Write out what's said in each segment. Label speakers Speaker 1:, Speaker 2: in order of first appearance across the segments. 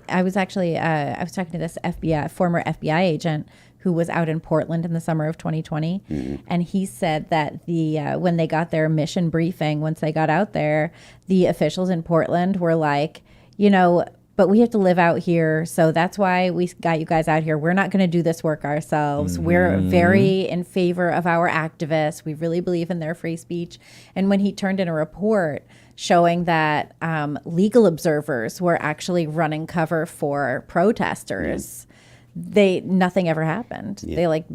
Speaker 1: I was actually I was talking to this former FBI agent who was out in Portland in the summer of 2020, and he said that when they got their mission briefing, once they got out there, the officials in Portland were like, but we have to live out here, so that's why we got you guys out here. We're not going to do this work ourselves. We're very in favor of our activists. We really believe in their free speech. And when he turned in a report showing that legal observers were actually running cover for protesters, nothing ever happened. They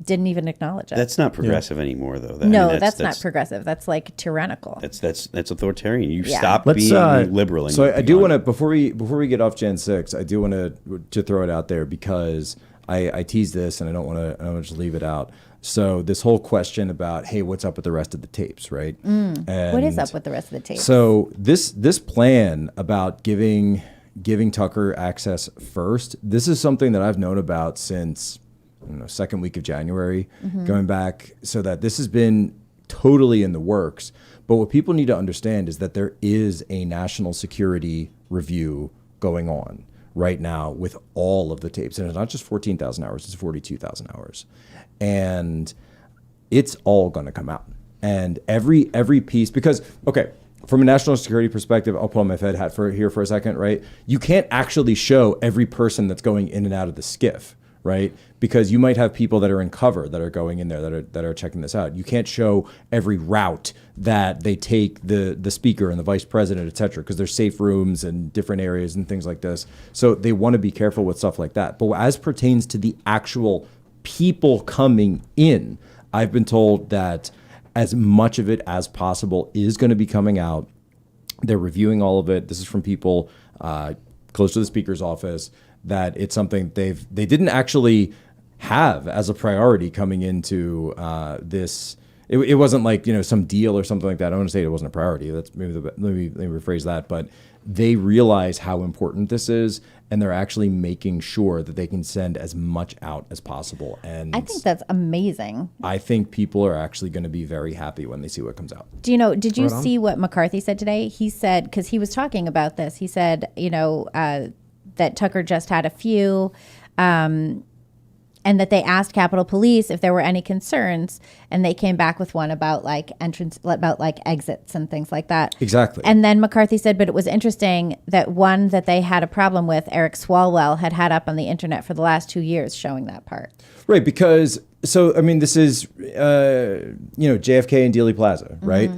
Speaker 1: didn't even acknowledge it.
Speaker 2: That's not progressive anymore, though.
Speaker 1: That's not progressive. That's like tyrannical.
Speaker 2: That's authoritarian. You stop being liberal.
Speaker 3: So I do want to, before we get off Gen 6, I do want to throw it out there because I teased this and I don't want to just leave it out. So this whole question about, hey, what's up with the rest of the tapes, right? And
Speaker 1: what is up with the rest of the tapes?
Speaker 3: So this plan about giving Tucker access first, this is something that I've known about since second week of January, going back, so that this has been totally in the works. But what people need to understand is that there is a national security review going on right now with all of the tapes. And it's not just 14,000 hours, it's 42,000 hours. And it's all going to come out. And every piece, because, okay, from a national security perspective, I'll put on my Fed hat here for a second, right? You can't actually show every person that's going in and out of the skiff, right? Because you might have people that are in cover that are going in there that are checking this out. You can't show every route that they take the speaker and the vice president, et cetera, because there's safe rooms and different areas and things like this. So they want to be careful with stuff like that. But as pertains to the actual people coming in, I've been told that as much of it as possible is going to be coming out. They're reviewing all of it. This is from people close to the speaker's office, that it's something they didn't actually have as a priority coming into this. It wasn't like some deal or something like that. I don't want to say it wasn't a priority. That's let me rephrase that. But they realize how important this is, and they're actually making sure that they can send as much out as possible. And
Speaker 1: I think that's amazing.
Speaker 3: I think people are actually going to be very happy when they see what comes out.
Speaker 1: Did you see what McCarthy said today? He said, because he was talking about this, he said, that Tucker just had a few, and that they asked Capitol Police if there were any concerns, and they came back with one about exits and things like that.
Speaker 3: Exactly.
Speaker 1: And then McCarthy said, but it was interesting that one that they had a problem with, Eric Swalwell, had up on the internet for the last 2 years showing that part.
Speaker 3: Right, because, this is, JFK and Dealey Plaza, right?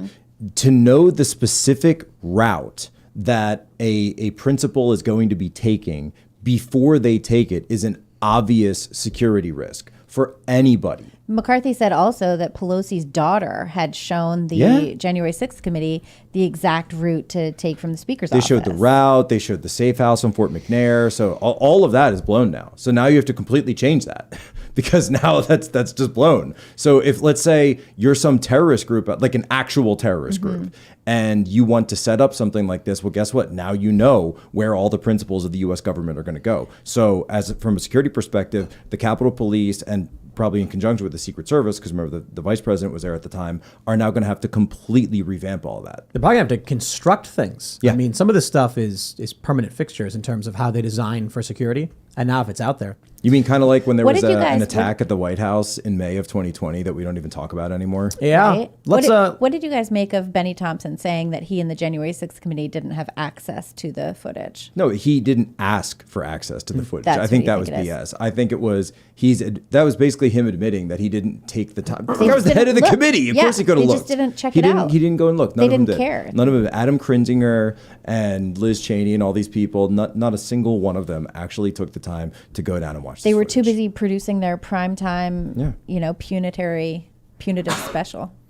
Speaker 3: To know the specific route that a principal is going to be taking before they take it is an obvious security risk for anybody.
Speaker 1: McCarthy said also that Pelosi's daughter had shown the January 6th committee the exact route to take from the speaker's office.
Speaker 3: They showed the route. They showed the safe house on Fort McNair. So all of that is blown now. So now you have to completely change that because now that's just blown. So if, let's say, you're some terrorist group, like an actual terrorist group, and you want to set up something like this, well, guess what? Now you know where all the principles of the U.S. government are going to go. So from a security perspective, the Capitol Police, and probably in conjunction with the Secret Service, because remember the vice president was there at the time, are now going to have to completely revamp all of that.
Speaker 4: They're probably going to have to construct things.
Speaker 3: Yeah.
Speaker 4: I mean, some of this stuff is permanent fixtures in terms of how they design for security. And now if it's out there.
Speaker 3: You mean kind of like when there was an attack at the White House in May of 2020 that we don't even talk about anymore?
Speaker 4: Yeah.
Speaker 1: Right? What did you guys make of Benny Thompson saying that he and the January 6th committee didn't have access to the footage?
Speaker 3: No, he didn't ask for access to the footage.
Speaker 1: That's
Speaker 3: I think that
Speaker 1: what
Speaker 3: was
Speaker 1: you think
Speaker 3: BS. I think it was that was basically him admitting that he didn't take the time. I was the head of the committee. Of course he could have looked.
Speaker 1: They just didn't check it out.
Speaker 3: He didn't go and look.
Speaker 1: They didn't care.
Speaker 3: None of them. Adam Krinzinger and Liz Cheney and all these people, not a single one of them actually took the time to go down and watch
Speaker 1: They were
Speaker 3: footage.
Speaker 1: too busy producing their primetime, punitive special.